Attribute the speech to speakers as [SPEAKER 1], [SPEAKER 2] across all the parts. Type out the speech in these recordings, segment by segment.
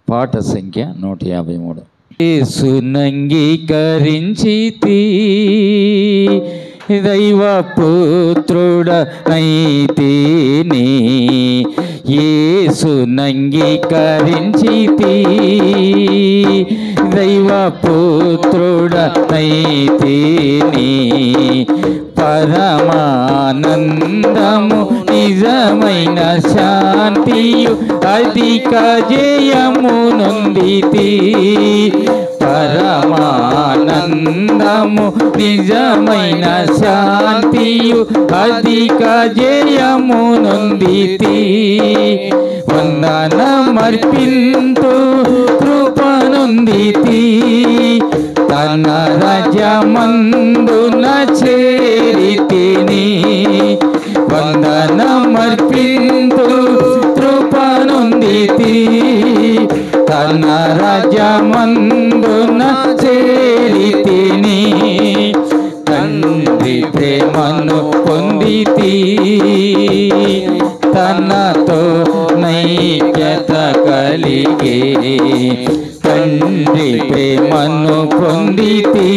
[SPEAKER 1] పాట సంఖ్య 153. యేసునంగీకరించితి దైవపుత్రుడనైతిని, యేసునంగీకరించితి దైవపుత్రుడనైతిని, పరమానందము నిజమైన శాంతియు అధిక జయము నొందితి, పరమానందము నిజమైన శాంతియు అధిక జయము నొందితి, వందనమర్పింతు కృపనొందితి, తన రాజ్యమందున చేరితిని, వందనమర్పింతు కృపనొందితి, తన రాజ్యమందున చేరితిని, తండ్రి ప్రేమను పొందితి, తనతో నైక్యత కలిగే, తండ్రి ప్రేమను పొందితి,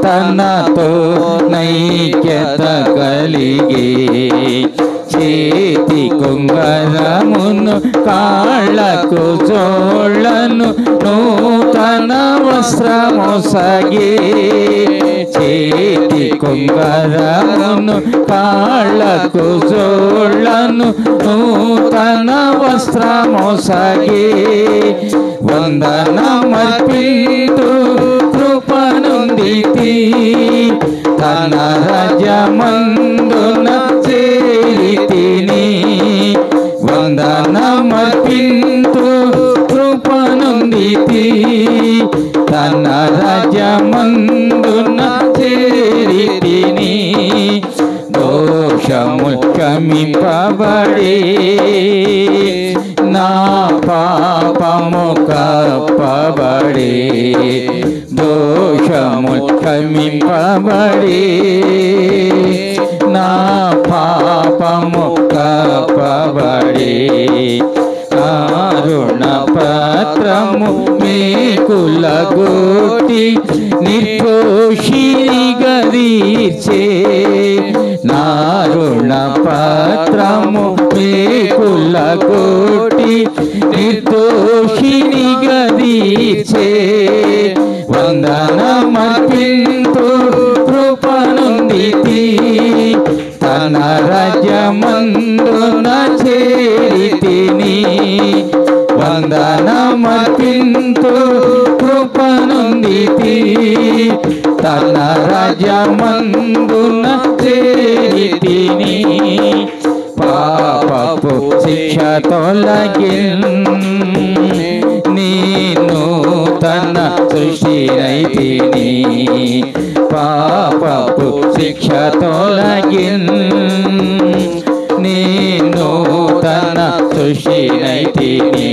[SPEAKER 1] తనతో నైక్యత కలిగే, చేతి కుంగరమును కాళ్ళకు జోళ్ళను నూతన వస్త్రమొసగే, చేతి కుంగరమును కాళ్ళకు జోళ్ళను నూతన వస్త్రమొసగే, వందనమర్పింతు కృపనొందితి, తన రాజ్యమందున చేరితిని, వందనమర్పింతు కృపనొందితి, తన రాజ్యమందున చేరితిని, దోషములు క్షమింపబడే, నా పాపము కప్పబడే, దోషములు క్షమింపబడే, నా పాపము కప్పబడే, కారుణ పత్రము మేకులగొట్టి నిర్దోషిగా తీర్చే, నారుణ పత్రము మేకులగొట్టి నిర్దోషిగా తీర్చే, వందనమర్పింతు కృపనొందితి, తన రాజ్యమందున చేరితిని, వందనమర్పింతు కృపనొందితి, తన రాజ్యమందున చేరితిని, పాపపు శిక్ష తొలగిన్, నేను తన సృష్టినైతిని, పాపపు శిక్ష తొలగిన్, నేను తన సృష్టినైతిని,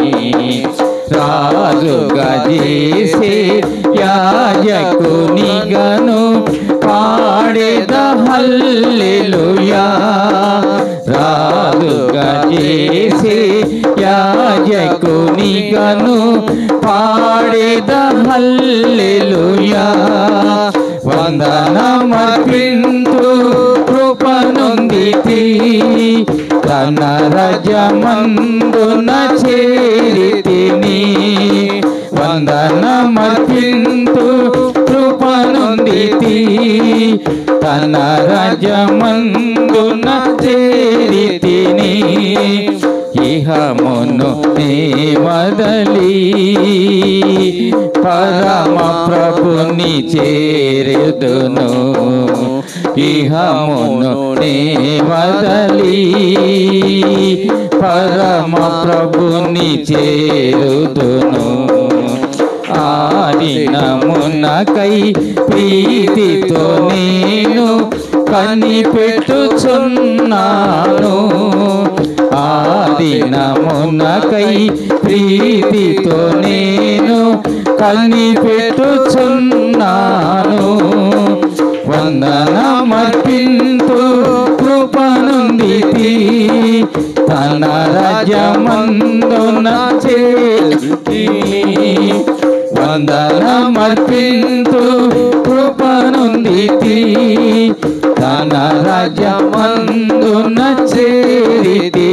[SPEAKER 1] రాజుగా చేసే యాజకునిగను పాడేద హల్లెలూయా, రాజుగా చేసే యాజకునిగను పాడేద హల్లెలూయా, వందనమర్పింతు కృపనొందితి, తన రాజ్యమందున చేరితిని, వందనమర్పింతు కృపనొందితి, తన రాజ్యమందున చేరితిని, ఇహమును నే వదలి పరమ ప్రభుని చేరుదును, ఇహమును నే వదలి పరమ ప్రభుని చేరుదును, ఆదినమునకై ప్రీతితో నేను కనిపెట్టుచున్నాను, ఆదినమునకై ప్రీతితో నేను కనిపెట్టుచున్నాను, వందనమర్పింతు కృపనొందితి, తన రాజ్యమందున చేరితిని వందనమర్పింతు కృపనొందితి తన రాజ్యమందున చేరితిని